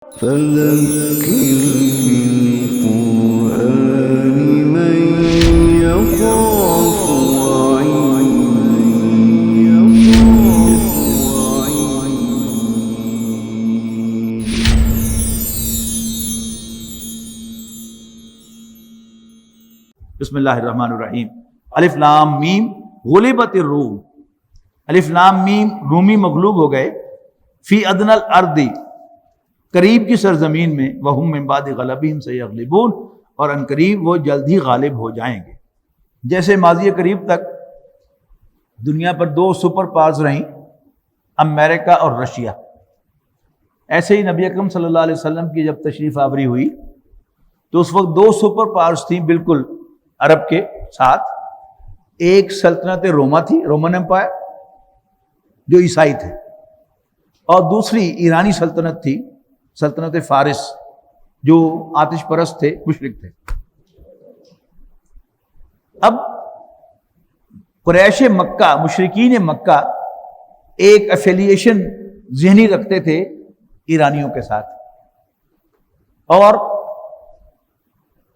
فذكر بالقرآن من يخاف بسم اللہ الرحمن الرحیم۔ الف لام میم غلبت الروم۔ الف لام میم رومی مغلوب ہو گئے، فی ادنی الارض قریب کی سرزمین میں، وہم من بعد غلبہم سیغلبون اور ان قریب وہ جلد ہی غالب ہو جائیں گے۔ جیسے ماضی قریب تک دنیا پر دو سپر پاورز رہیں، امریکہ اور رشیا، ایسے ہی نبی اکرم صلی اللہ علیہ وسلم کی جب تشریف آوری ہوئی تو اس وقت دو سپر پاورز تھیں بالکل عرب کے ساتھ۔ ایک سلطنت روما تھی، رومن امپائر جو عیسائی تھے، اور دوسری ایرانی سلطنت تھی، سلطنت فارس جو آتش پرست تھے، مشرک تھے۔ اب قریش مکہ، مشرکین مکہ ایک ایفیلیشن ذہنی رکھتے تھے ایرانیوں کے ساتھ، اور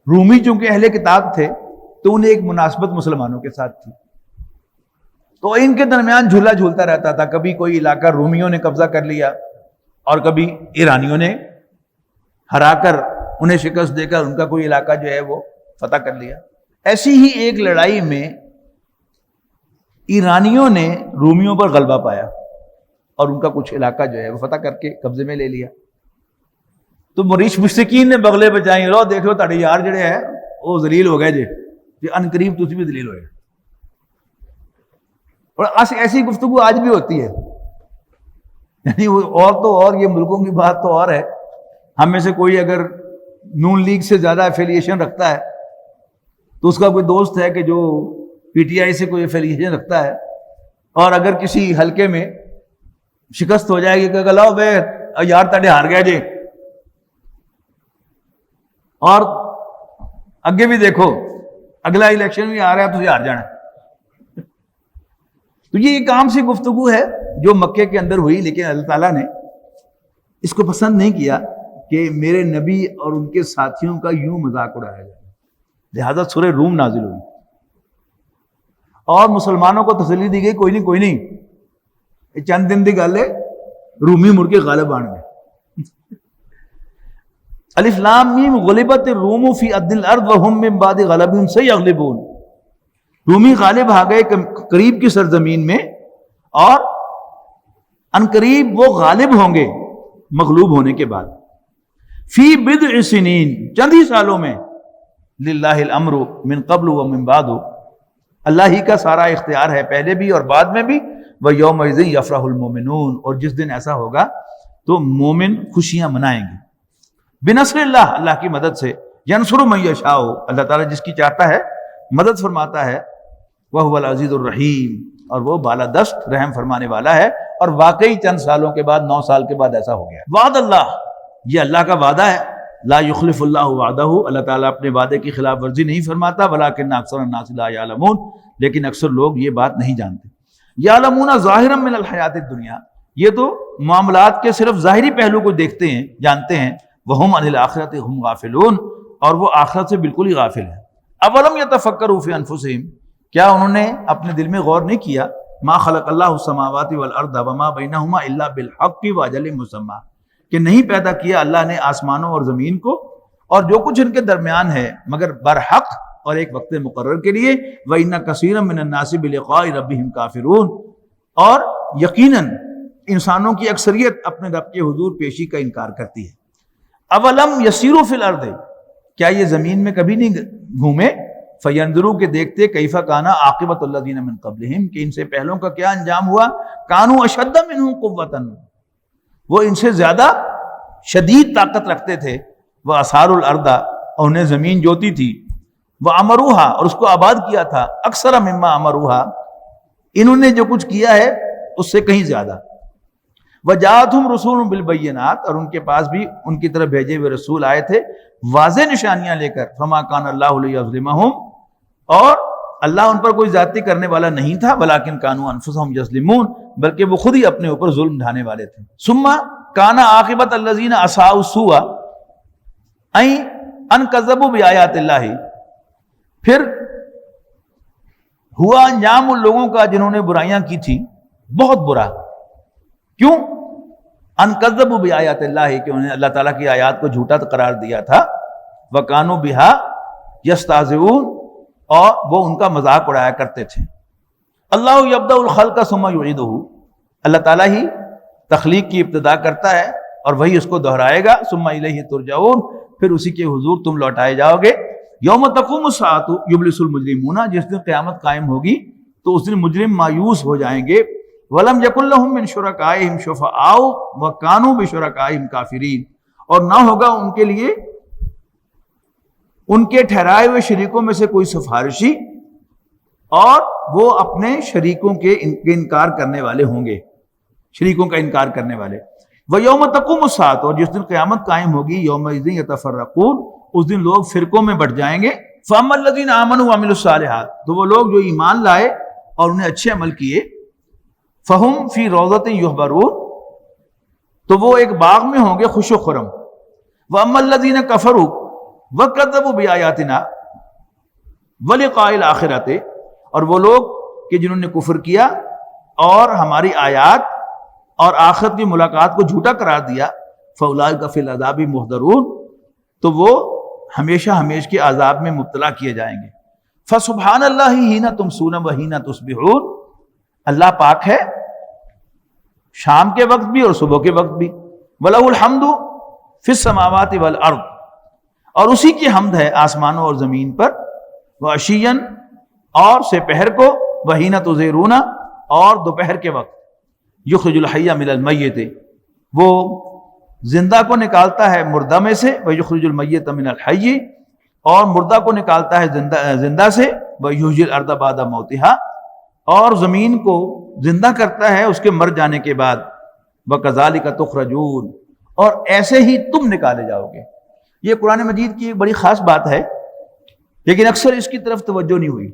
رومی چونکہ اہل کتاب تھے تو انہیں ایک مناسبت مسلمانوں کے ساتھ تھی، تو ان کے درمیان جھولا جھولتا رہتا تھا۔ کبھی کوئی علاقہ رومیوں نے قبضہ کر لیا اور کبھی ایرانیوں نے ہرا کر انہیں شکست دے کر ان کا کوئی علاقہ جو ہے وہ فتح کر لیا۔ ایسی ہی ایک لڑائی میں ایرانیوں نے رومیوں پر غلبہ پایا اور ان کا کچھ علاقہ جو ہے وہ فتح کر کے قبضے میں لے لیا۔ تو مشرکین نے بغلے بجائیں، لو دیکھ لو تاڑے یار جڑے ہیں وہ ذلیل ہو گئے جی، ان قریب تسی بھی ذلیل ہوئے۔ اور ایسی گفتگو آج بھی ہوتی ہے، یعنی وہ اور تو اور، یہ ملکوں کی بات تو اور ہے۔ ہم میں سے کوئی اگر نون لیگ سے زیادہ ایفیلیشن رکھتا ہے تو اس کا کوئی دوست ہے کہ جو پی ٹی آئی سے کوئی ایفیلیشن رکھتا ہے، اور اگر کسی حلقے میں شکست ہو جائے گی کہ لاؤ بے یار تاڑے ہار گیا جی، اور اگے بھی دیکھو اگلا الیکشن بھی آ رہا ہے تو ہار جانا۔ تو یہ ایک عام سی گفتگو ہے جو مکے کے اندر ہوئی، لیکن اللہ تعالیٰ نے اس کو پسند نہیں کیا کہ میرے نبی اور ان کے ساتھیوں کا یوں مذاق اڑایا جائے، لہذا سورہ روم نازل ہوئی اور مسلمانوں کو تسلی دی گئی کوئی نہیں یہ چند دن دی گل ہے، رومی مڑ کے غالب آن گئے۔ الف لام میم غلبت الروم فی ادنی الارض وہم من بعد غلبہم سیغلبون۔ رومی غالب آ گئے قریب کی سرزمین میں، اور ان قریب وہ غالب ہوں گے مغلوب ہونے کے بعد۔ فی بضع سنین، چند ہی سالوں میں، للہ الامر من قبل و من بعد، اللہ ہی کا سارا اختیار ہے پہلے بھی اور بعد میں بھی۔ وَيَوْمَئِذٍ يَفْرَحُ الْمُؤْمِنُونَ، اور جس دن ایسا ہوگا تو مومن خوشیاں منائیں گے۔ بنصر اللہ، اللہ کی مدد سے، ینصر من یشاء، اللہ تعالیٰ جس کی چاہتا ہے مدد فرماتا ہے۔ وَهُوَ الْعَزِيزُ الرَّحِيمُ، اور وہ بالادست رحم فرمانے والا ہے۔ اور واقعی چند سالوں کے بعد، 9 سال کے بعد ایسا ہو گیا۔ وعد اللہ، یہ اللہ کا وعدہ ہے۔ لا یخلف اللہ وعدہ، اللہ تعالیٰ اپنے وعدے کی خلاف ورزی نہیں فرماتا۔ ولکن اکثر الناس لا یعلمون، لیکن اکثر لوگ یہ بات نہیں جانتے۔ یعلمون ظاہرا من الحیات الدنیا، یہ تو معاملات کے صرف ظاہری پہلو کو دیکھتے ہیں، جانتے ہیں۔ وہم عن الآخرۃ ہم غافلون، اور وہ آخرت سے بالکل ہی غافل ہیں۔ اولم یتفکروا فی انفسہم، کیا انہوں نے اپنے دل میں غور نہیں کیا؟ ما خلق اللہ السماوات والارض وما بینہما الا بالحق واجل مسمی، کہ نہیں پیدا کیا اللہ نے آسمانوں اور زمین کو اور جو کچھ ان کے درمیان ہے مگر برحق اور ایک وقت مقرر کے لیے۔ وَإِنَّ كَثِيرًا مِّنَ النَّاسِ بِلِقَاءِ رَبِّهِمْ كَافِرُونَ، اور یقیناً انسانوں کی اکثریت اپنے رب کے حضور پیشی کا انکار کرتی ہے۔ اولم یسیروا فی الارض، کیا یہ زمین میں کبھی نہیں گھومے؟ فینظروا، کہ دیکھتے، کیف کان عاقبۃ الذین من قبلہم، کہ ان سے پہلوں کا کیا انجام ہوا۔ کانوا اشد منہم قوۃ، وہ ان سے زیادہ شدید طاقت رکھتے تھے۔ وَأَثَارُوا الْأَرْضَ، اور انہیں زمین جوتی تھی۔ وَعَمَرُوهَا، اور اس کو آباد کیا تھا۔ اکثر مما عمروها، انہوں نے جو کچھ کیا ہے اس سے کہیں زیادہ۔ وَجَاءَتْهُمْ رُسُولٌ بِالْبَيِّنَاتِ، اور ان کے پاس بھی ان کی طرف بھیجے ہوئے رسول آئے تھے واضح نشانیاں لے کر۔ فَمَا كَانَ اللَّهُ لِيَظْلِمَهُمْ، اور اللہ ان پر کوئی زیادتی کرنے والا نہیں تھا، ولیکن کانوا انفسہم یظلمون، بلکہ وہ خود ہی اپنے اوپر ظلم ڈھانے والے تھے. ثم کان عاقبت الذین اساءوا السوء ان کذبوا بآیات اللہ، پھر ہوا انجام ان لوگوں کا جنہوں نے برائیاں کی تھی بہت برا. کیوں؟ ان کذبوا بآیات اللہ، کہ انہوں نے اللہ تعالیٰ کی آیات کو جھوٹا قرار دیا تھا. وکانوا بہا یستہزئون، اور وہ ان کا مذاق اڑایا کرتے تھے. اللہ یبدأ الخلق ثم یعیدہ، اللہ تعالیٰ ہی تخلیق کی ابتدا کرتا ہے اور وہی اس کو دہرائے گا. ثم الیہ ترجعون، پھر اسی کے حضور تم لوٹائے جاؤ گے. یوم تقوم الساعۃ یبلس المجرمون، جس دن قیامت قائم ہوگی تو اس دن مجرم مایوس ہو جائیں گے. ولم یکن لہم من شرکائہم شفعاء وکانوا بشرکائہم کافرین، اور نہ ہوگا ان کے لیے ان کے ٹھہرائے ہوئے شریکوں میں سے کوئی سفارشی، اور وہ اپنے شریکوں کے انکار کرنے والے ہوں گے، شریکوں کا انکار کرنے والے. وَيَوْمَ تَقُومُ السَّاعَةُ، اور جس دن قیامت قائم ہوگی، يَوْمَئِذٍ يَتَفَرَّقُونَ، اس دن لوگ فرقوں میں بٹ جائیں گے. فَأَمَّا الَّذِينَ آمَنُوا وَعَمِلُوا الصَّالِحَاتِ، تو وہ لوگ جو ایمان لائے اور انہیں اچھے عمل کیے. فَهُمْ فِي رَوْضَةٍ يُحْبَرُونَ، تو وہ ایک باغ میں ہوں گے خوش و خرم. وَأَمَّا الَّذِينَ كَفَرُوا وَكَذَّبُوا بِآيَاتِنَا وَلِقَاءِ الْآخِرَةِ، اور وہ لوگ کہ جنہوں نے کفر کیا اور ہماری آیات اور آخرت کی ملاقات کو جھوٹا قرار دیا. فَأُولَٰئِكَ فِي الْعَذَابِ مُحْضَرُونَ، تو وہ ہمیشہ ہمیش کے عذاب میں مبتلا کیے جائیں گے. فَسُبْحَانَ اللَّهِ حِينَ تُمْسُونَ وَحِينَ تُصْبِحُونَ، اللہ پاک ہے شام کے وقت بھی اور صبح کے وقت بھی. وَلَهُ الْحَمْدُ فِي السَّمَاوَاتِ وَالْأَرْضِ، اور اسی کی حمد ہے آسمانوں اور زمین پر. وَعَشِيًّا، اور سپہر کو. وَحِينَ تُظْهِرُونَ، اور دوپہر کے وقت. يُخْرِجُ الْحَيَّ مِنَ الْمَيِّتِ، وہ زندہ کو نکالتا ہے مردہ میں سے. وَيُخْرِجُ الْمَيِّتَ مِنَ الْحَيِّ، اور مردہ کو نکالتا ہے زندہ سے. وَيُحْيِي الْأَرْضَ بَعْدَ مَوْتِهَا، اور زمین کو زندہ کرتا ہے اس کے مر جانے کے بعد. وَكَذَلِكَ تُخْرَجُونَ، اور ایسے ہی تم نکالے جاؤ گے. یہ قرآن مجید کی ایک بڑی خاص بات ہے، لیکن اکثر اس کی طرف توجہ نہیں ہوئی.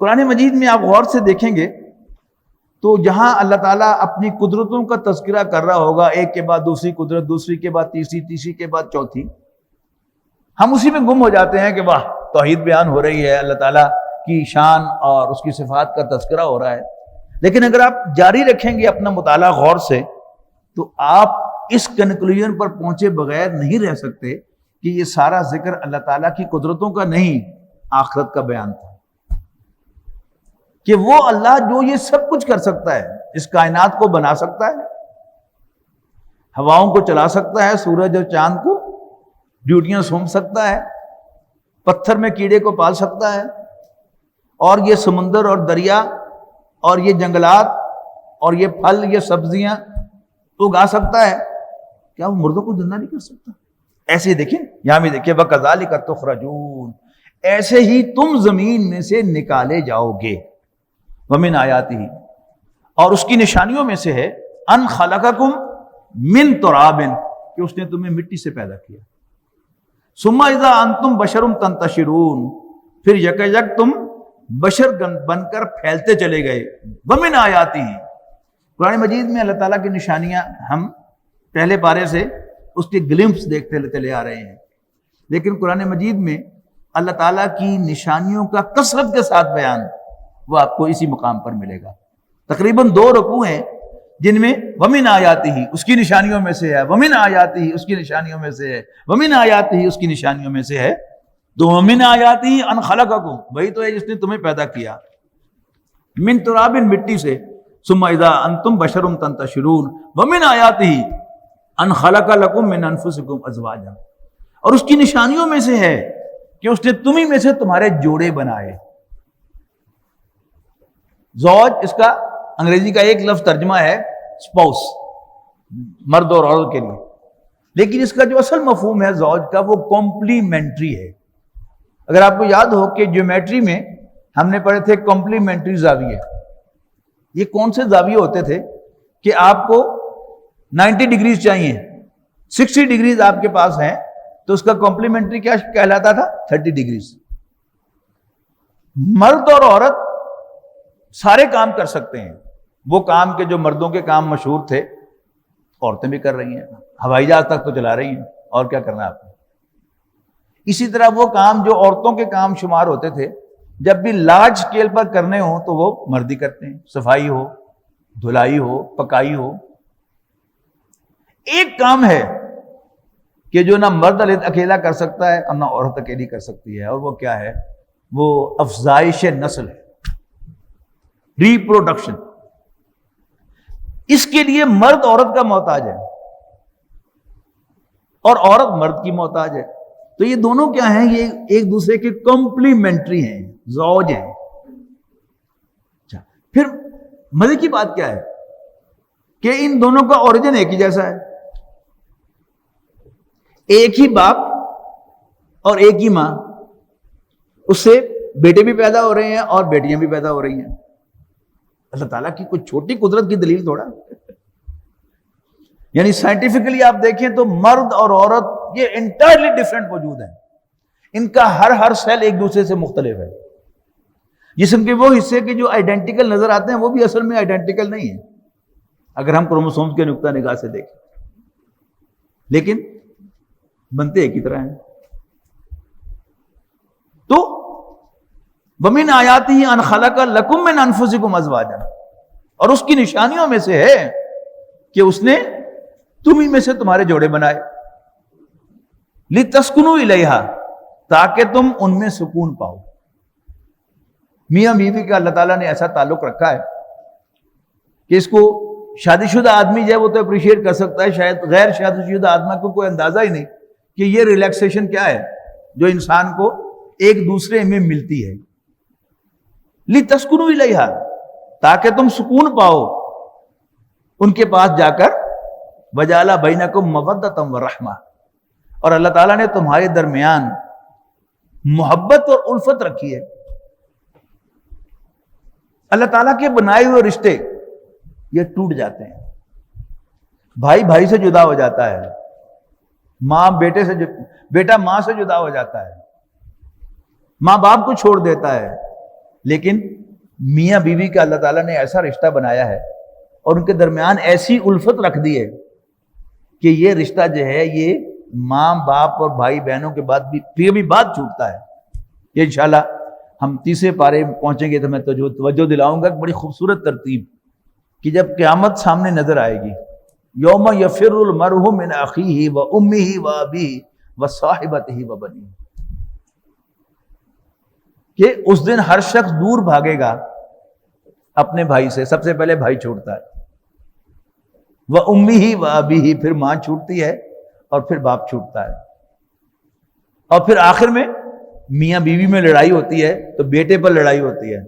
قرآن مجید میں آپ غور سے دیکھیں گے تو جہاں اللہ تعالیٰ اپنی قدرتوں کا تذکرہ کر رہا ہوگا، ایک کے بعد دوسری قدرت، دوسری کے بعد تیسری، تیسری کے بعد چوتھی، ہم اسی میں گم ہو جاتے ہیں کہ واہ توحید بیان ہو رہی ہے، اللہ تعالیٰ کی شان اور اس کی صفات کا تذکرہ ہو رہا ہے. لیکن اگر آپ جاری رکھیں گے اپنا مطالعہ غور سے تو آپ اس کنکلوژن پر پہنچے بغیر نہیں رہ سکتے کہ یہ سارا ذکر اللہ تعالیٰ کی قدرتوں کا نہیں، آخرت کا بیان تھا. کہ وہ اللہ جو یہ سب کچھ کر سکتا ہے، اس کائنات کو بنا سکتا ہے، ہواؤں کو چلا سکتا ہے، سورج اور چاند کو ڈیوٹیاں سونپ سکتا ہے، پتھر میں کیڑے کو پال سکتا ہے، اور یہ سمندر اور دریا اور یہ جنگلات اور یہ پھل، یہ سبزیاں اگا سکتا ہے. کیا وہ مردوں کو زندہ نہیں کر سکتا؟ ایسے ہی دیکھیں، یہاں بھی دیکھیں وَكَذَلِكَ تُخْرَجُونَ، ایسے ہی تم زمین میں سے نکالے جاؤ گے. وَمِنْ آیَاتِهِ، اور اس کی نشانیوں میں سے ہے ان خلقکم من تراب، کہ اس نے تمہیں مٹی سے پیدا کیا. ثم اذا انتم بشر تنتشرون، پھر یک یک تم بشر بن کر پھیلتے چلے گئے. وَمِنْ آیَاتِهِ، قرآن مجید میں اللہ تعالیٰ کی نشانیاں ہم پہلے پارے سے اس کے گلمپس دیکھتے چلے آ رہے ہیں، لیکن قرآن مجید میں اللہ تعالیٰ کی نشانیوں کا کثرت کے ساتھ بیان وہ آپ کو اسی مقام پر ملے گا. تقریباً 2 رکوع ہیں جن میں وَمِنْ آیَاتِهِ اس کی نشانیوں میں سے ہے، وَمِنْ آیَاتِهِ اس کی نشانیوں میں سے ہے، وَمِنْ آیَاتِهِ اس کی نشانیوں میں سے ہے. تو وَمِنْ آیَاتِهِ ان خلقکم، وہی تو ہے جس نے تمہیں پیدا کیا من تراب، مٹی سے. ثم اذا انتم بشر تنتشرون ومن آیاتہ ان خلق لکم من انفسکم ازواجا، اور اس کی نشانیوں میں سے ہے کہ اس نے تمہیں میں سے تمہارے جوڑے بنائے. زوج، اس کا انگریزی کا ایک لفظ ترجمہ ہے اسپاؤس، مرد اور عورت کے لیے، لیکن اس کا جو اصل مفہوم ہے زوج کا وہ کمپلیمنٹری ہے. اگر آپ کو یاد ہو کہ جیومیٹری میں ہم نے پڑھے تھے کمپلیمنٹری زاویے. یہ کون سے زاویے ہوتے تھے کہ آپ کو 90 ڈگریز چاہیے، 60 ڈگریز آپ کے پاس ہیں تو اس کا کمپلیمنٹری کیا کہلاتا تھا؟ 30 ڈگریز. مرد اور عورت سارے کام کر سکتے ہیں، وہ کام کے جو مردوں کے کام مشہور تھے عورتیں بھی کر رہی ہیں، ہوائی جہاز تک تو چلا رہی ہیں، اور کیا کرنا ہے آپ کو۔ اسی طرح وہ کام جو عورتوں کے کام شمار ہوتے تھے، جب بھی لارج اسکیل پر کرنے ہوں تو وہ مرد ہی کرتے ہیں، صفائی ہو، دھلائی ہو، پکائی ہو۔ ایک کام ہے کہ جو نہ مرد اکیلا کر سکتا ہے اور نہ عورت اکیلی کر سکتی ہے، اور وہ کیا ہے؟ وہ افزائش نسل ہے، ریپروڈکشن۔ اس کے لیے مرد عورت کا محتاج ہے اور عورت مرد کی محتاج ہے۔ تو یہ دونوں کیا ہیں؟ یہ ایک دوسرے کے کمپلیمنٹری ہیں، زوج ہیں۔ اچھا، پھر مزے کی بات کیا ہے کہ ان دونوں کا اوریجن ایک ہی جیسا ہے، ایک ہی باپ اور ایک ہی ماں، اس سے بیٹے بھی پیدا ہو رہے ہیں اور بیٹیاں بھی پیدا ہو رہی ہیں۔ اللہ تعالیٰ کی کوئی چھوٹی قدرت کی دلیل تھوڑا، یعنی سائنٹیفکلی آپ دیکھیں تو مرد اور عورت یہ انٹائرلی ڈفرینٹ وجود ہیں، ان کا ہر سیل ایک دوسرے سے مختلف ہے۔ جسم کے وہ حصے کے جو آئیڈینٹیکل نظر آتے ہیں وہ بھی اصل میں آئیڈینٹیکل نہیں ہیں اگر ہم کروموسومز کے نقطہ نگاہ سے دیکھیں، لیکن بنتے ایک ہی طرح ہیں۔ تو وَمِنْ آيَاتِهِ أَنْ خَلَقَ لَكُم مِّنْ أَنفُسِكُمْ أَزْوَاجًا، اور اس کی نشانیوں میں سے ہے کہ اس نے تم ہی میں سے تمہارے جوڑے بنائے، لِتَسْكُنُوا إِلَيْهَا، تاکہ تم ان میں سکون پاؤ۔ میاں بیوی کا اللہ تعالیٰ نے ایسا تعلق رکھا ہے کہ اس کو شادی شدہ آدمی جو ہے وہ تو اپریشیٹ کر سکتا ہے، شاید غیر شادی شدہ آدمی کو کوئی اندازہ ہی نہیں کہ یہ ریلیکسیشن کیا ہے جو انسان کو ایک دوسرے میں ملتی ہے۔ لِتَسْكُنُوا إِلَيْهَا، تاکہ تم سکون پاؤ ان کے پاس جا کر۔ وَجَعَلَ بَيْنَكُمْ مَوَدَّةً وَرَحْمَةً، اور اللہ تعالیٰ نے تمہارے درمیان محبت اور الفت رکھی ہے۔ اللہ تعالیٰ کے بنائے ہوئے رشتے یہ ٹوٹ جاتے ہیں، بھائی بھائی سے جدا ہو جاتا ہے، ماں بیٹے سے، بیٹا ماں سے جدا ہو جاتا ہے، ماں باپ کو چھوڑ دیتا ہے، لیکن میاں بیوی کا اللہ تعالیٰ نے ایسا رشتہ بنایا ہے اور ان کے درمیان ایسی الفت رکھ دی ہے کہ یہ رشتہ جو ہے یہ ماں باپ اور بھائی بہنوں کے بعد بھی بعد چھوٹتا ہے۔ یہ انشاءاللہ ہم تیسرے پارے میں پہنچیں گے تو میں توجہ دلاؤں گا ایک بڑی خوبصورت ترتیب کہ جب قیامت سامنے نظر آئے گی، یوم یفر المرء من اخیہ و امہ و ابیہ و صاحبتہ و بنیہ، کہ اس دن ہر شخص دور بھاگے گا اپنے بھائی سے۔ سب سے پہلے بھائی چھوٹتا ہے، وہ امی و ابی، پھر ماں چھوٹتی ہے اور پھر باپ چھوٹتا ہے، اور پھر آخر میں میاں بیوی میں لڑائی ہوتی ہے تو بیٹے پر لڑائی ہوتی ہے،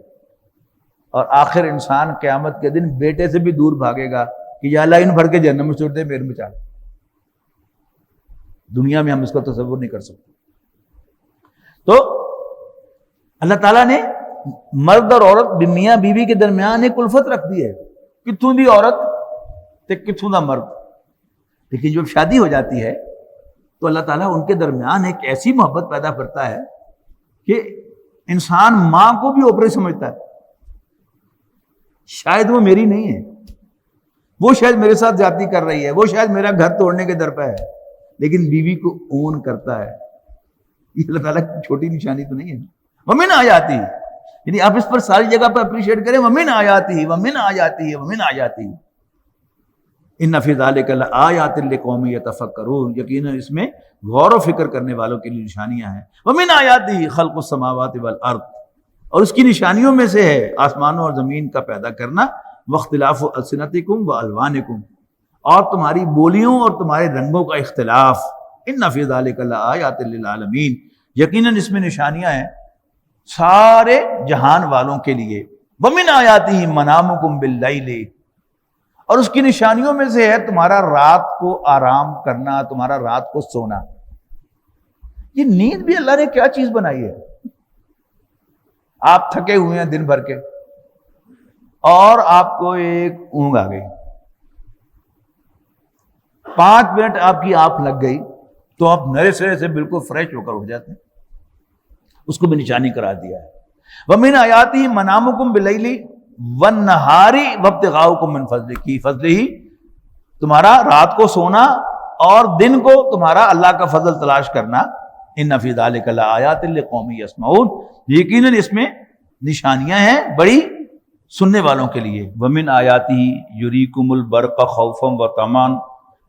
اور آخر انسان قیامت کے دن بیٹے سے بھی دور بھاگے گا کہ یا اللہ ان بھر کے جہنم میں چھوڑ دے، میرے میں چال۔ دنیا میں ہم اس کا تصور نہیں کر سکتے۔ تو اللہ تعالیٰ نے مرد اور عورت میاں بیوی کے درمیان ایک الفت رکھ دی ہے، کتوں دی عورت تے کتوں دا مرد۔ لیکن جب شادی ہو جاتی ہے تو اللہ تعالیٰ ان کے درمیان ایک ایسی محبت پیدا کرتا ہے کہ انسان ماں کو بھی اوپرے سمجھتا ہے، شاید وہ میری نہیں ہے، وہ شاید میرے ساتھ زیادتی کر رہی ہے، وہ شاید میرا گھر توڑنے کے در پہ ہے، لیکن بیوی کو اون کرتا ہے۔ یہ اللہ تعالیٰ کی چھوٹی نشانی تو نہیں ہے۔ وَمِنْ آیَاتِهِ، یعنی آپ اس پر ساری جگہ پر اپریشیٹ کریں، وَمِنْ آیَاتِهِ وَمِنْ آیَاتِهِ وَمِنْ آیَاتِهِ ان فی ذلک لآیات لقوم یتفکرون، یقیناً اس میں غور و فکر کرنے والوں کے لیے نشانیاں ہیں۔ ومن آیاتہ خلق السماوات والارض، اور اس کی نشانیوں میں سے ہے آسمانوں اور زمین کا پیدا کرنا، واختلاف السنتکم والوانکم، اور تمہاری بولیوں اور تمہارے رنگوں کا اختلاف۔ ان فی ذلک لآیات للعالمین، یقیناً اس میں نشانیاں ہیں سارے جہان والوں کے لیے۔ ومن آیاتہ منامکم باللیل، اور اس کی نشانیوں میں سے ہے تمہارا رات کو آرام کرنا، تمہارا رات کو سونا۔ یہ نیند بھی اللہ نے کیا چیز بنائی ہے؟ آپ تھکے ہوئے ہیں دن بھر کے اور آپ کو ایک اونگ آ گئی، 5 منٹ آپ کی آنکھ لگ گئی تو آپ نئے سرے سے بالکل فریش ہو کر اٹھ جاتے ہیں۔ اس کو بھی نشانی قرار دیا ہے۔ وَمِنْ آیَاتِهِ مَنَامُكُمْ بِاللَّيْلِ والنہاری وابتغاؤکم من فضلہ، کی فضلہ ہی تمہارا رات کو سونا اور دن کو تمہارا اللہ کا فضل تلاش کرنا. ان فی ذلک لآیات لقوم یسمعون، یقیناً اس میں نشانیاں ہیں بڑی سننے والوں کے لیے. ومن آیاتہ یریکم البرق خوفا وطمعا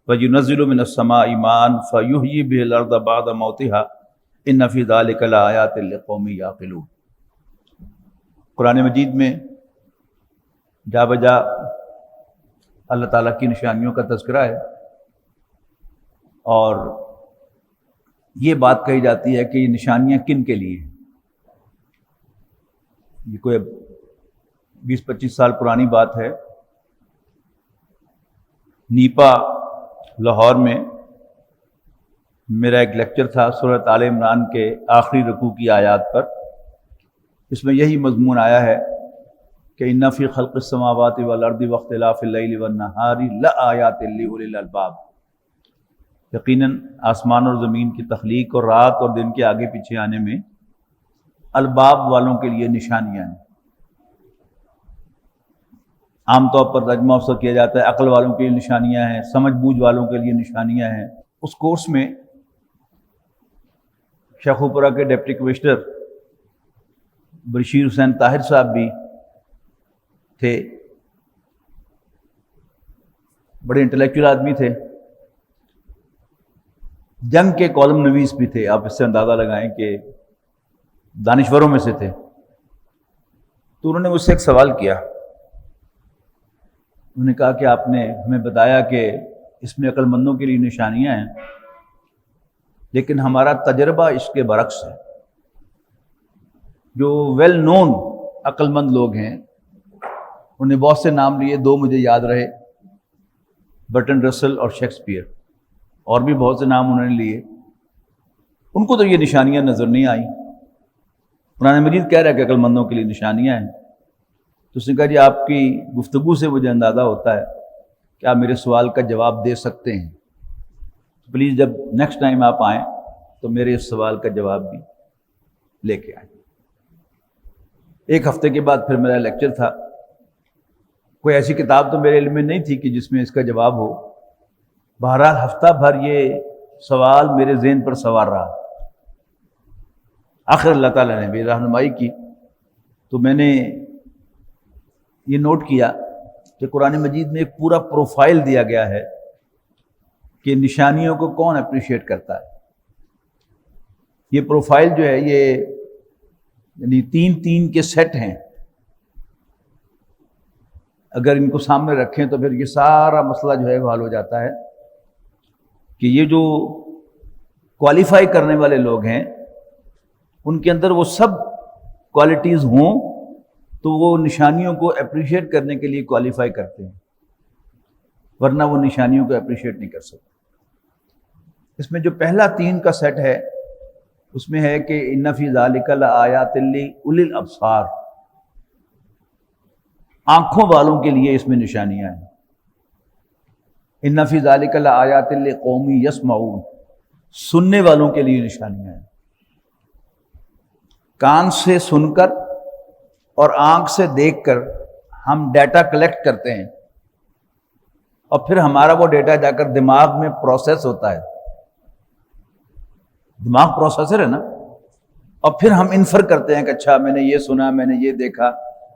وینزل من السماء ماء فیحیی بہ الارض بعد موتها ان فی ذلک لآیات لقوم یعقلون. قرآن مجید میں جا بجا اللہ تعالیٰ کی نشانیوں کا تذکرہ ہے، اور یہ بات کہی جاتی ہے کہ یہ نشانیاں کن کے لیے ہیں. یہ کوئی 20-25 سال پرانی بات ہے. نیپا لاہور میں میرا ایک لیکچر تھا سورۃ آل عمران کے آخری رکوع کی آیات پر. اس میں یہی مضمون آیا ہے کہ ان فی خلق السماوات والارض واختلاف اللیل والنہار لآیات لأولی الالباب، یقیناً آسمان اور زمین کی تخلیق اور رات اور دن کے آگے پیچھے آنے میں الباب والوں کے لیے نشانیاں ہیں. عام طور پر ترجمہ اس کا کیا جاتا ہے عقل والوں کے لیے نشانیاں ہیں، سمجھ بوجھ والوں کے لیے نشانیاں ہیں. اس کورس میں شیخوپورہ کے ڈپٹی کمشنر بشیر حسین طاہر صاحب بھی تھے. بڑے انٹلیکچوئل آدمی تھے، جنگ کے کالم نویس بھی تھے. آپ اس سے اندازہ لگائیں کہ دانشوروں میں سے تھے. تو انہوں نے مجھ سے ایک سوال کیا. انہوں نے کہا کہ آپ نے ہمیں بتایا کہ اس میں عقل مندوں کے لیے نشانیاں ہیں، لیکن ہمارا تجربہ اس کے برعکس ہے. جو ویل نون عقل مند لوگ ہیں انہوں نے بہت سے نام لیے، 2 مجھے یاد رہے، برٹن رسل اور شیکسپیئر، اور بھی بہت سے نام انہوں نے لیے. ان کو تو یہ نشانیاں نظر نہیں آئیں. قرآن مجید کہہ رہا ہے کہ عقل مندوں کے لیے نشانیاں ہیں. تو اس نے کہا جی آپ کی گفتگو سے مجھے اندازہ ہوتا ہے کہ آپ میرے سوال کا جواب دے سکتے ہیں. پلیز جب نیکسٹ ٹائم آپ آئیں تو میرے اس سوال کا جواب بھی لے کے آئیں. 1 ہفتے کے بعد پھر میرا لیکچر تھا. کوئی ایسی کتاب تو میرے علم میں نہیں تھی کہ جس میں اس کا جواب ہو. بہرحال ہفتہ بھر یہ سوال میرے ذہن پر سوار رہا. آخر اللہ تعالیٰ نے بھی رہنمائی کی تو میں نے یہ نوٹ کیا کہ قرآن مجید میں ایک پورا پروفائل دیا گیا ہے کہ نشانیوں کو کون اپریشیٹ کرتا ہے. یہ پروفائل جو ہے یہ یعنی 3 کے سیٹ ہیں. اگر ان کو سامنے رکھیں تو پھر یہ سارا مسئلہ جو ہے وہ حل ہو جاتا ہے کہ یہ جو کوالیفائی کرنے والے لوگ ہیں ان کے اندر وہ سب کوالٹیز ہوں تو وہ نشانیوں کو اپریشیٹ کرنے کے لیے کوالیفائی کرتے ہیں، ورنہ وہ نشانیوں کو اپریشیٹ نہیں کر سکتے. اس میں جو پہلا 3 کا سیٹ ہے اس میں ہے کہ ان فی ذالک لآیات لأولی الابصار، آنکھوں والوں کے لیے اس میں نشانیاں ہیں. ان فی ذالک لآیات لقوم یسمعون، سننے والوں کے لیے نشانیاں ہیں. کان سے سن کر اور آنکھ سے دیکھ کر ہم ڈیٹا کلیکٹ کرتے ہیں اور پھر ہمارا وہ ڈیٹا جا کر دماغ میں پروسیس ہوتا ہے. دماغ پروسیسر ہے نا، اور پھر ہم انفر کرتے ہیں کہ اچھا میں نے یہ سنا، میں نے یہ دیکھا،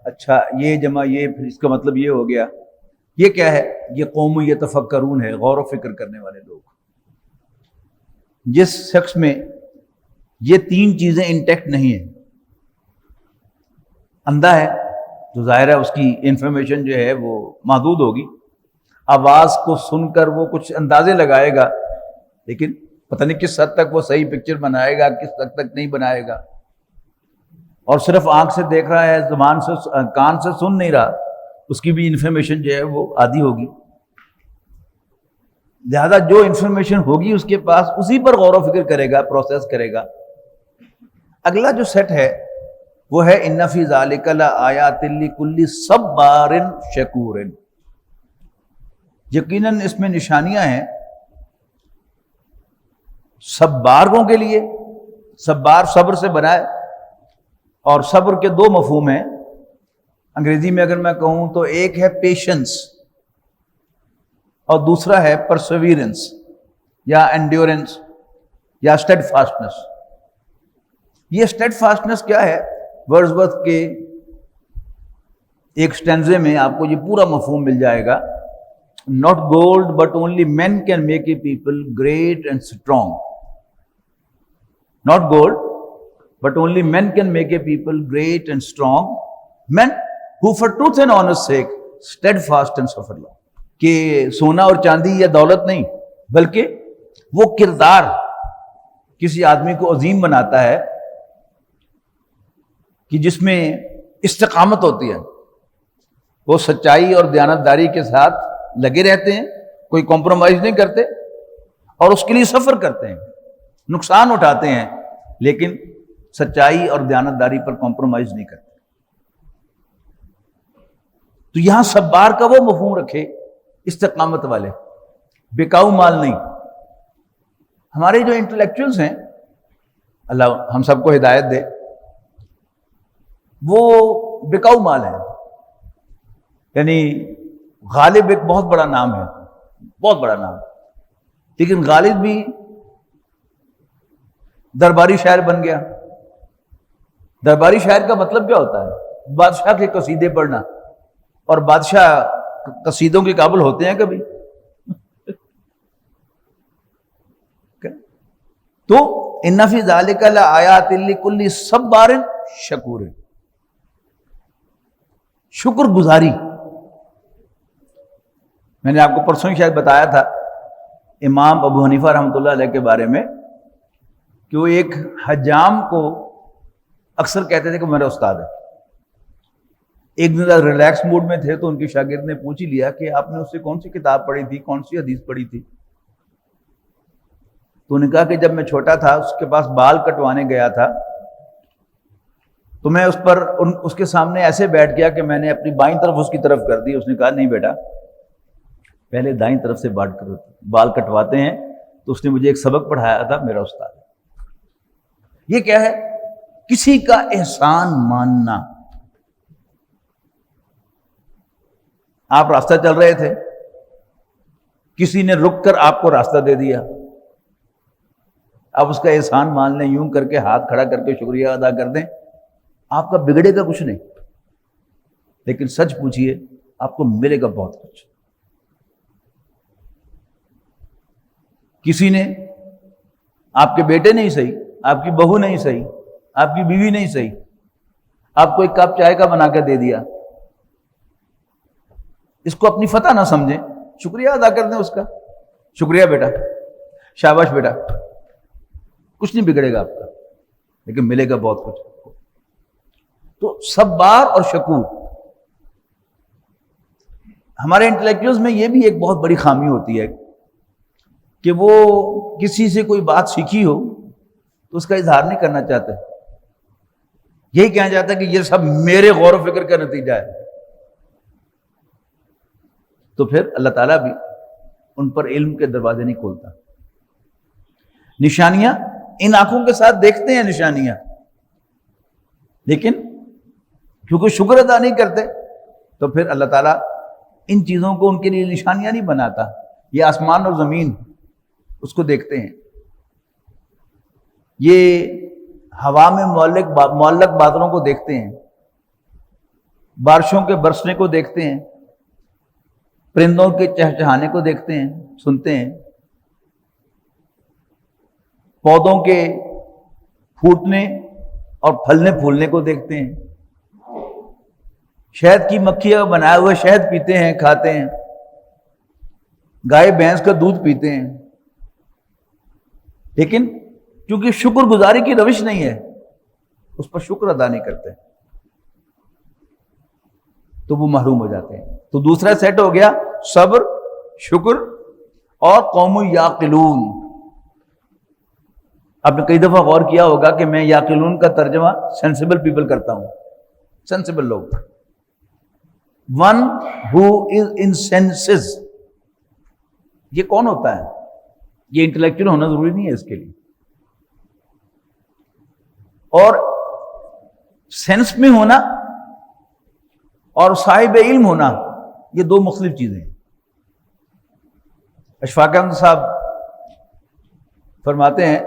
اچھا یہ جمع یہ، پھر اس کا مطلب یہ ہو گیا. یہ کیا ہے؟ یہ قوم یتفکرون ہے، غور و فکر کرنے والے لوگ. جس شخص میں یہ 3 چیزیں انٹیکٹ نہیں ہیں، اندھا ہے تو ظاہر ہے اس کی انفارمیشن جو ہے وہ محدود ہوگی. آواز کو سن کر وہ کچھ اندازے لگائے گا لیکن پتہ نہیں کس حد تک وہ صحیح پکچر بنائے گا، کس حد تک نہیں بنائے گا. اور صرف آنکھ سے دیکھ رہا ہے، زبان سے کان سے سن نہیں رہا، اس کی بھی انفارمیشن جو ہے وہ آدھی ہوگی. لہذا جو انفارمیشن ہوگی اس کے پاس اسی پر غور و فکر کرے گا، پروسیس کرے گا. اگلا جو سیٹ ہے وہ ہے ان فی ذالک لآیات لکل صبار شکور، یقیناً اس میں نشانیاں ہیں صباروں کے لیے. صبار صبر سے بنا ہے، اور صبر کے 2 مفہوم ہیں. انگریزی میں اگر میں کہوں تو ایک ہے پیشنس اور دوسرا ہے پرسویرنس یا انڈیورنس یا اسٹیڈ فاسٹنس. یہ اسٹیڈ فاسٹنس کیا ہے؟ ورڈزورتھ کے ایک سٹینزے میں آپ کو یہ پورا مفہوم مل جائے گا. Not gold, but only men can make a people great and strong. Not gold, but only men can make a people great and strong. Men who for truth and honor's sake steadfast and suffer long. کہ سونا اور چاندی یا دولت نہیں، بلکہ وہ کردار کسی آدمی کو عظیم بناتا ہے کہ جس میں استقامت ہوتی ہے. وہ سچائی اور دیانتداری کے ساتھ لگے رہتے ہیں، کوئی کمپرومائز نہیں کرتے اور اس کے لیے سفر کرتے ہیں، نقصان اٹھاتے ہیں، لیکن سچائی اور دیانتداری پر کمپرومائز نہیں کرتے. تو یہاں صبار کا وہ مفہوم رکھے، استقامت والے، بکاؤ مال نہیں. ہمارے جو انٹلیکچوئلز ہیں، اللہ ہم سب کو ہدایت دے، وہ بکاؤ مال ہے. یعنی غالب ایک بہت بڑا نام ہے، بہت بڑا نام، لیکن غالب بھی درباری شاعر بن گیا. درباری شاعر کا مطلب کیا ہوتا ہے؟ بادشاہ کے قصیدے پڑھنا. اور بادشاہ قصیدوں کے قابل ہوتے ہیں کبھی؟ تو ان فی ذالک لآیات لکل صبار شکور، شکر گزاری. میں نے آپ کو پرسوں ہی شاید بتایا تھا امام ابو حنیفہ رحمۃ اللہ علیہ کے بارے میں کہ وہ ایک حجام کو اکثر کہتے تھے کہ میرا استاد ہے. ایک دن ریلیکس موڈ میں تھے تو ان کے شاگرد نے پوچھ ہی لیا کہ آپ نے اس سے کون سی کتاب پڑھی تھی، کون سی حدیث پڑھی تھی؟ تو انہوں نے کہا کہ جب میں چھوٹا تھا اس کے پاس بال کٹوانے گیا تھا تو میں اس کے سامنے ایسے بیٹھ گیا کہ میں نے اپنی بائیں طرف اس کی طرف کر دی. اس نے کہا نہیں بیٹا، پہلے دائیں طرف سے بال کٹواتے ہیں. تو اس نے مجھے ایک سبق پڑھایا تھا، میرا استاد. یہ کیا ہے؟ کسی کا احسان ماننا. آپ راستہ چل رہے تھے، کسی نے رک کر آپ کو راستہ دے دیا، آپ اس کا احسان مان لیں، یوں کر کے ہاتھ کھڑا کر کے شکریہ ادا کر دیں، آپ کا بگڑے گا کچھ نہیں. لیکن سچ پوچھئے آپ کو ملے گا بہت کچھ. کسی نے آپ کے بیٹے نہیں صحیح، آپ کی بہو نہیں صحیح، آپ کی بیوی نہیں صحیح، آپ کو ایک کپ چائے کا بنا کے دے دیا، اس کو اپنی فتح نہ سمجھیں، شکریہ ادا کر دیں اس کا. شکریہ بیٹا، شاباش بیٹا. کچھ نہیں بگڑے گا آپ کا، لیکن ملے گا بہت کچھ. تو صبار اور شکور. ہمارے انٹلیکچوئلز میں یہ بھی ایک بہت بڑی خامی ہوتی ہے کہ وہ کسی سے کوئی بات سیکھی ہو تو اس کا اظہار نہیں کرنا چاہتے. یہی کہنا چاہتا ہے کہ یہ سب میرے غور و فکر کا نتیجہ ہے. تو پھر اللہ تعالیٰ بھی ان پر علم کے دروازے نہیں کھولتا. نشانیاں ان آنکھوں کے ساتھ دیکھتے ہیں نشانیاں، لیکن کیونکہ شکر ادا نہیں کرتے تو پھر اللہ تعالیٰ ان چیزوں کو ان کے لیے نشانیاں نہیں بناتا. یہ آسمان اور زمین اس کو دیکھتے ہیں، یہ ہوا میں معلق بادلوں کو دیکھتے ہیں، بارشوں کے برسنے کو دیکھتے ہیں، پرندوں کے چہچہانے کو دیکھتے ہیں، سنتے ہیں، پودوں کے پھوٹنے اور پھلنے پھولنے کو دیکھتے ہیں، شہد کی مکھیاں بنائے ہوئے شہد پیتے ہیں، کھاتے ہیں، گائے بھینس کا دودھ پیتے ہیں. لیکن کیونکہ شکر گزاری کی روش نہیں ہے، اس پر شکر ادا نہیں کرتے تو وہ محروم ہو جاتے ہیں. تو دوسرا سیٹ ہو گیا صبر، شکر اور قوم یعقلون. آپ نے کئی دفعہ غور کیا ہوگا کہ میں یعقلون کا ترجمہ سینسیبل پیپل کرتا ہوں، سینسیبل لوگ. ون ہو از ان سینسز. یہ کون ہوتا ہے؟ یہ انٹلیکچوئل ہونا ضروری نہیں ہے اس کے لیے. اور سینس میں ہونا اور صاحب علم ہونا، یہ دو مختلف چیزیں ہیں۔ اشفاق احمد صاحب فرماتے ہیں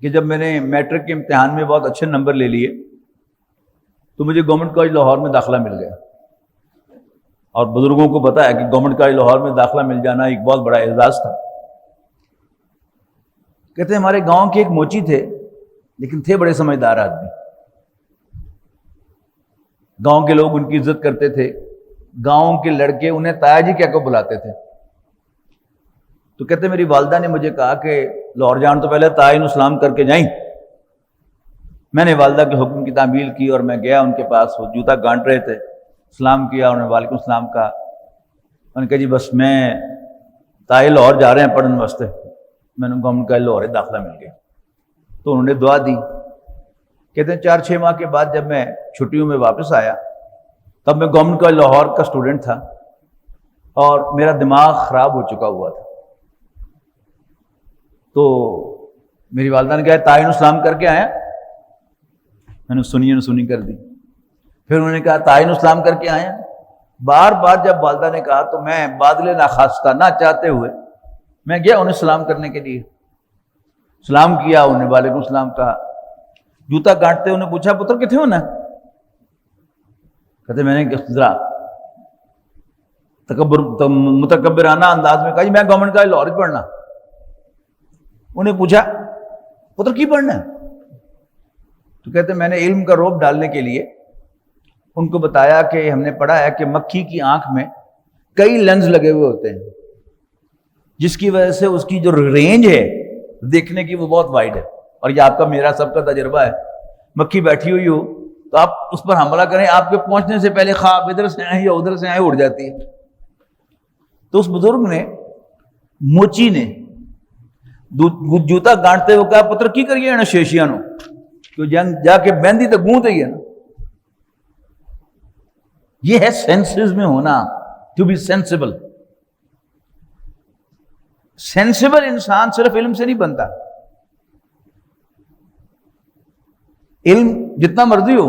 کہ جب میں نے میٹرک کے امتحان میں بہت اچھے نمبر لے لیے تو مجھے گورنمنٹ کالج لاہور میں داخلہ مل گیا، اور بزرگوں کو پتا ہے کہ گورنمنٹ کالج لاہور میں داخلہ مل جانا ایک بہت بڑا اعزاز تھا۔ کہتے ہیں ہمارے گاؤں کے ایک موچی تھے، لیکن تھے بڑے سمجھدار آدمی، گاؤں کے لوگ ان کی عزت کرتے تھے، گاؤں کے لڑکے انہیں تایا جی کہہ کے بلاتے تھے۔ تو کہتے میری والدہ نے مجھے کہا کہ لاہور جان تو پہلے تعین اسلام کر کے جائیں۔ میں نے والدہ کے حکم کی تعمیل کی اور میں گیا ان کے پاس، وہ جوتا گانٹ رہے تھے، سلام کیا، انہوں نے وعلیکم السلام کہا۔ انہوں نے کہا جی بس میں تائے لاہور جا رہے ہیں پڑھنے واسطے۔ میں نے گورنمنٹ کالج لاہور داخلہ مل گیا، تو انہوں نے دعا دی۔ کہتے ہیں 4-6 ماہ کے بعد جب میں چھٹیوں میں واپس آیا تب میں گورنمنٹ کالج لاہور کا اسٹوڈنٹ تھا اور میرا دماغ خراب ہو چکا ہوا تھا۔ تو میری والدہ نے کہا تعین اسلام کر کے آیا؟ میں نے سنی کر دی۔ پھر انہوں نے کہا تعین اسلام کر کے آیا؟ بار بار جب والدہ نے کہا تو میں بادل ناخواستہ نہ چاہتے ہوئے میں گیا انہیں سلام کرنے کے لیے، سلام کیا، انہیں وعلیکم السلام کہا۔ جوتا کاٹتے انہیں پوچھا پتر کتنے ہونا؟ کہتے میں نے ذرا متکبرانہ انداز میں کہا جی میں گورنمنٹ کالج لاہور پڑھنا۔ انہیں پوچھا پتر کی پڑھنا ہے؟ تو کہتے میں نے علم کا روب ڈالنے کے لیے ان کو بتایا کہ ہم نے پڑھا ہے کہ مکھی کی آنکھ میں کئی لینز لگے ہوئے ہوتے ہیں، جس کی وجہ سے اس کی جو رینج ہے دیکھنے کی وہ بہت وائڈ ہے، اور یہ آپ کا میرا سب کا تجربہ ہے۔ مکھی بیٹھی ہوئی ہو تو آپ اس پر حملہ کریں، آپ کے پہنچنے سے پہلے خواب ادھر سے آئے یا ادھر سے آئے اڑ جاتی ہے۔ تو اس بزرگ نے، موچی نے جوتا گانٹتے ہوئے کہا پتر کی کریے نا شیشیاں نو، تو جا کے بہندی تو گونتے ہی ہے نا۔ یہ ہے سینسز میں ہونا، ٹو بی سینسیبل۔ سینسیبل انسان صرف علم سے نہیں بنتا، علم جتنا مرضی ہو،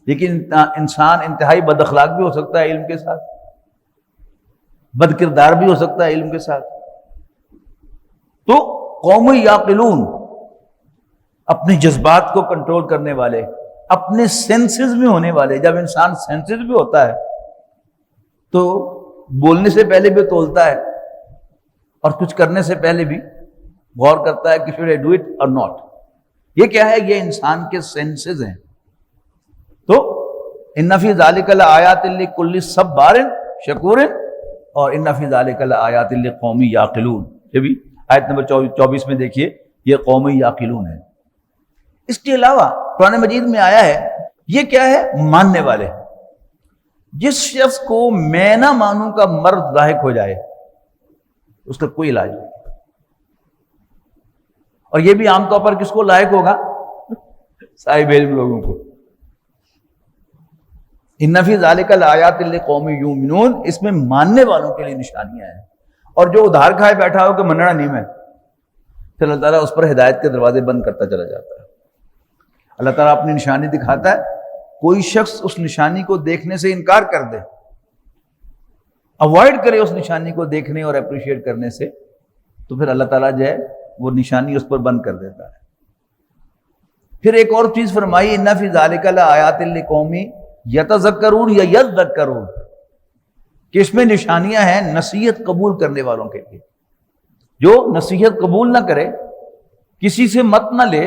لیکن انسان انتہائی بد اخلاق بھی ہو سکتا ہے علم کے ساتھ، بد کردار بھی ہو سکتا ہے علم کے ساتھ۔ تو قوم یعقلون، اپنے جذبات کو کنٹرول کرنے والے، اپنے سینسز میں ہونے والے۔ جب انسان سینسز بھی ہوتا ہے تو بولنے سے پہلے بھی تولتا ہے اور کچھ کرنے سے پہلے بھی غور کرتا ہے کہ should I do it or not۔ یہ کیا ہے؟ یہ انسان کے سینسز ہیں۔ تو ان فی ذالک لآیات لکل صبار شکور، اور ان فی ذالک لآیات لقوم یعقلون، یہ بھی آیت نمبر 24 میں دیکھیے، یہ قوم یعقلون ہے۔ اس کے علاوہ قرآن مجید میں آیا ہے، یہ کیا ہے؟ ماننے والے۔ جس شخص کو میں نہ مانوں کا مرض لاحق ہو جائے اس کا کوئی علاج نہیں، اور یہ بھی عام طور پر کس کو لاحق ہوگا؟ صاحب علم لوگوں کو۔ ان فی ذالک لآیات لقوم یؤمنون، اس میں ماننے والوں کے لیے نشانیاں ہیں، اور جو ادھار کھائے بیٹھا ہو کہ مننا نہیں میں، پھر اللہ تعالیٰ اس پر ہدایت کے دروازے بند کرتا چلا جاتا ہے۔ اللہ تعالیٰ اپنی نشانی دکھاتا ہے، کوئی شخص اس نشانی کو دیکھنے سے انکار کر دے، اوائڈ کرے اس نشانی کو دیکھنے اور اپریشیٹ کرنے سے، تو پھر اللہ تعالیٰ جو ہے وہ نشانی اس پر بند کر دیتا ہے۔ پھر ایک اور چیز فرمائی، ان فی ذالک لآیات لقوم یتذکرون یا یذکرون، کہ اس میں نشانیاں ہیں نصیحت قبول کرنے والوں کے لیے۔ جو نصیحت قبول نہ کرے، کسی سے مت نہ لے،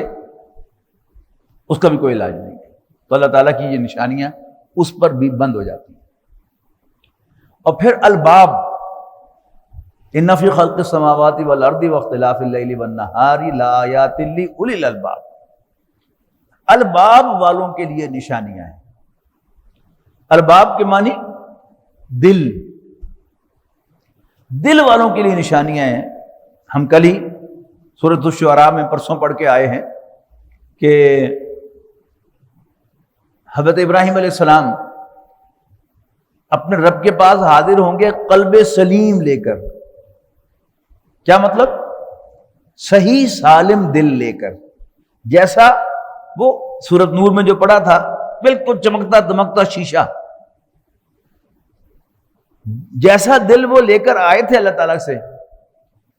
اس کا بھی کوئی علاج نہیں ہے، تو اللہ تعالیٰ کی یہ نشانیاں اس پر بھی بند ہو جاتی ہیں۔ اور پھر الباب، ان فی خلق السماوات والارض واختلاف اللیل والنہار لآیات لأولی الالباب، الباب والوں کے لیے نشانیاں ہیں۔ الباب کے معنی دل، دل والوں کے لیے نشانیاں ہیں۔ ہم کل ہی سورۃ الشعراء میں پرسوں پڑھ کے آئے ہیں کہ حضرت ابراہیم علیہ السلام اپنے رب کے پاس حاضر ہوں گے قلب سلیم لے کر۔ کیا مطلب؟ صحیح سالم دل لے کر، جیسا وہ سورۃ نور میں جو پڑھا تھا بالکل چمکتا دمکتا شیشہ، جیسا دل وہ لے کر آئے تھے اللہ تعالیٰ سے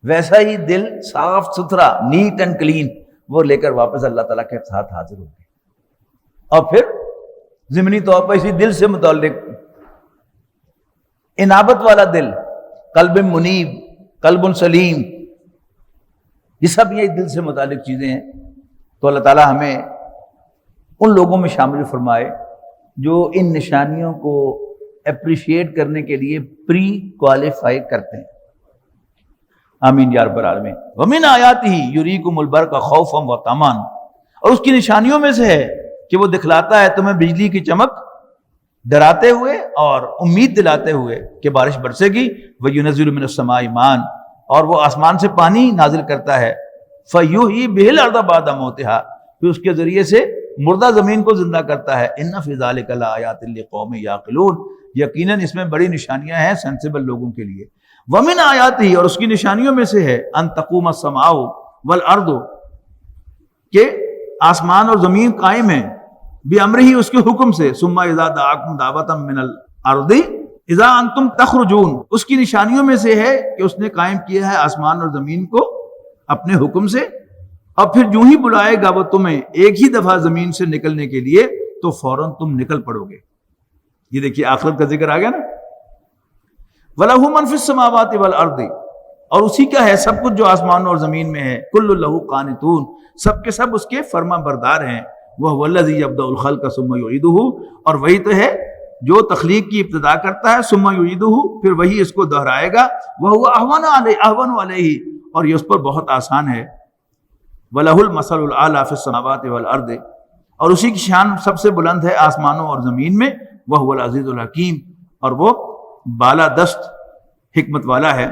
ویسا ہی دل صاف ستھرا نیٹ اینڈ کلین وہ لے کر واپس اللہ تعالیٰ کے ساتھ حاضر ہو گئے. اور پھر ضمنی طور پر اسی دل سے متعلق انابت والا دل، قلب منیب، قلب سلیم، یہ سب یہ دل سے متعلق چیزیں ہیں. تو اللہ تعالیٰ ہمیں ان لوگوں میں شامل فرمائے جو ان نشانیوں کو اپریشیٹ کرنے کے لیے پری کوالیفائی کرتے ہیں. آمین یا رب العالمین. ومن آیاتہ یریکم البرق خوفا وطمعا، اور اس کی نشانیوں میں سے ہے کہ وہ دکھلاتا ہے تمہیں بجلی کی چمک ڈراتے ہوئے اور امید دلاتے ہوئے کہ بارش برسے گی. وَيُنَزِّلُ مِنَ السَّمَاءِ مَاءً، اور وہ آسمان سے پانی نازل کرتا ہے. فَيُحْيِي بِهِ الْأَرْضَ بَعْدَ مَوْتِهَا، پھر اس کے ذریعے سے مردہ زمین کو زندہ کرتا ہے. إِنَّ فِي ذَلِكَ لَآيَاتٍ لِقَوْمٍ يَعْقِلُونَ، یقیناً اس میں بڑی نشانیاں ہیں سینسیبل لوگوں کے لیے. وَمِنْ آیاتہ، اور اس کی نشانیوں میں سے ہے أَن تَقُومَ السَّمَاءُ وَالْأَرْضُ، کہ آسمان اور زمین قائم ہیں بِأَمْرِهِ، اس کے حکم سے. ثُمَّ إِذَا دَعَاكُمْ دَعْوَةً مِّنَ الْأَرْضِ إِذَا أَنْتُمْ تَخْرُجُونَ، اس کی نشانیوں میں سے ہے کہ اس نے قائم کیا ہے آسمان اور زمین کو اپنے حکم سے، اور پھر جو ہی بلائے گا وہ تمہیں ایک ہی دفعہ زمین سے نکلنے کے لیے تو فوراً تم نکل پڑو گے. یہ دیکھیے آخرت کا ذکر آ گیا نا. وَلَهُ مَنْ فِي السَّمَاوَاتِ وَالْأَرْضِ، اور اسی کا ہے سب کچھ جو آسمان اور زمین میں ہے. كُلُّ لَهُ قَانِتُونَ، سب کے سب اس کے فرما بردار ہیں. وَهُوَ الَّذِي يَبْدَأُ الْخَلْقَ ثُمَّ يُعِيدُهُ، اور وہی تو ہے جو تخلیق کی ابتدا کرتا ہے. ثُمَّ يُعِيدُهُ، پھر وہی اس کو دہرائے گا. وَهُوَ أَهْوَنُ عَلَيْهِ، اور یہ اس پر بہت آسان ہے. وَلَهُ الْمَثَلُ الْأَعْلَى فِي السَّمَاوَاتِ وَالْأَرْضِ، اور اسی کی شان سب سے بلند ہے آسمانوں اور زمین میں. وَهُوَ الْعَزِيزُ الْحَكِيمُ، اور وہ بالا دست حکمت والا ہے.